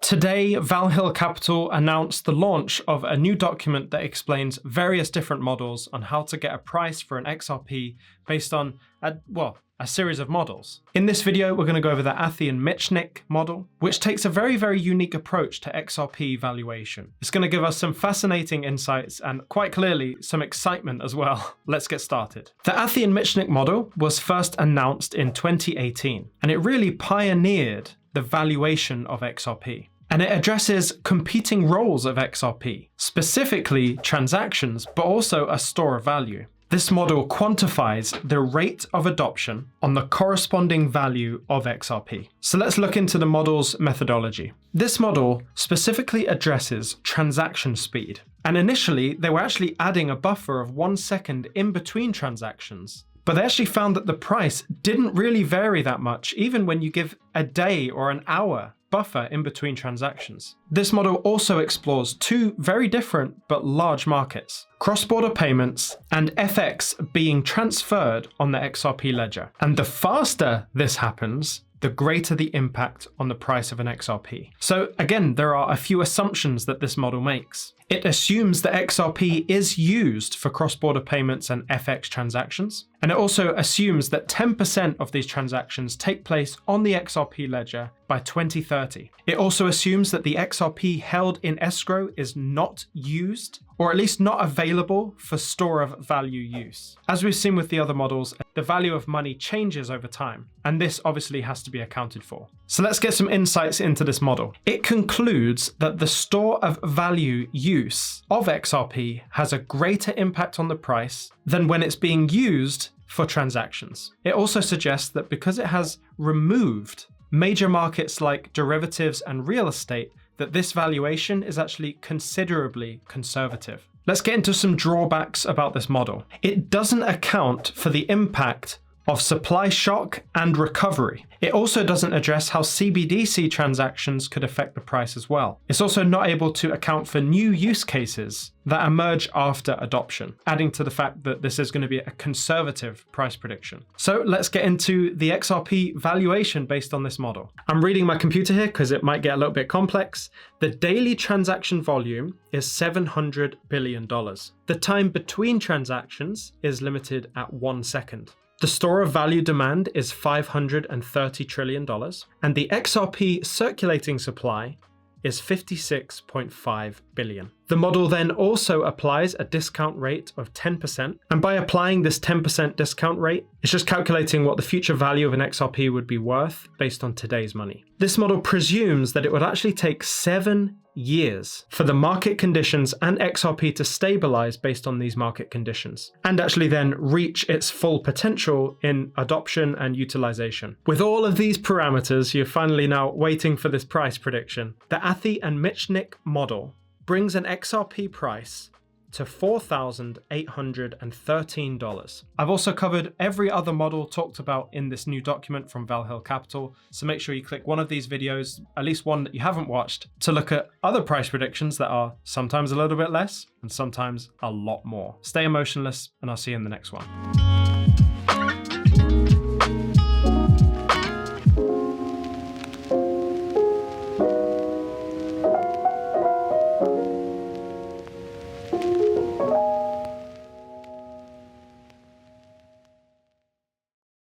Today, Valhill Capital announced the launch of a new document that explains various different models on how to get a price for an XRP based on a series of models. In this video, we're going to go over the Athi and Michnik model, which takes a very, very unique approach to XRP valuation. It's going to give us some fascinating insights and quite clearly some excitement as well. Let's get started. The Athi and Michnik model was first announced in 2018, and it really pioneered the valuation of XRP. And it addresses competing roles of XRP, specifically transactions, but also a store of value. This model quantifies the rate of adoption on the corresponding value of XRP. So let's look into the model's methodology. This model specifically addresses transaction speed. And initially, they were actually adding a buffer of 1 second in between transactions. But they actually found that the price didn't really vary that much, even when you give a day or an hour buffer in between transactions. This model also explores two very different but large markets: cross-border payments and FX being transferred on the XRP ledger. And the faster this happens, the greater the impact on the price of an XRP. So again, there are a few assumptions that this model makes. It assumes that XRP is used for cross-border payments and FX transactions. And it also assumes that 10% of these transactions take place on the XRP ledger by 2030. It also assumes that the XRP held in escrow is not used, or at least not available for store of value use. As we've seen with the other models, the value of money changes over time, and this obviously has to be accounted for. So let's get some insights into this model. It concludes that the store of value use of XRP has a greater impact on the price than when it's being used for transactions. It also suggests that because it has removed major markets like derivatives and real estate, that this valuation is actually considerably conservative. Let's get into some drawbacks about this model. It doesn't account for the impact of supply shock and recovery. It also doesn't address how CBDC transactions could affect the price as well. It's also not able to account for new use cases that emerge after adoption, adding to the fact that this is going to be a conservative price prediction. So let's get into the XRP valuation based on this model. I'm reading my computer here because it might get a little bit complex. The daily transaction volume is $700 billion. The time between transactions is limited at 1 second. The store of value demand is $530 trillion, and the XRP circulating supply is 56.5 billion. The model then also applies a discount rate of 10%, and by applying this 10% discount rate, it's just calculating what the future value of an XRP would be worth based on today's money. This model presumes that it would actually take 7 years for the market conditions and XRP to stabilize based on these market conditions, and actually then reach its full potential in adoption and utilization. With all of these parameters, you're finally now waiting for this price prediction. The Athi and Michnik model brings an XRP price to $4,813. I've also covered every other model talked about in this new document from Valhill Capital, so make sure you click one of these videos, at least one that you haven't watched, to look at other price predictions that are sometimes a little bit less and sometimes a lot more. Stay emotionless, and I'll see you in the next one.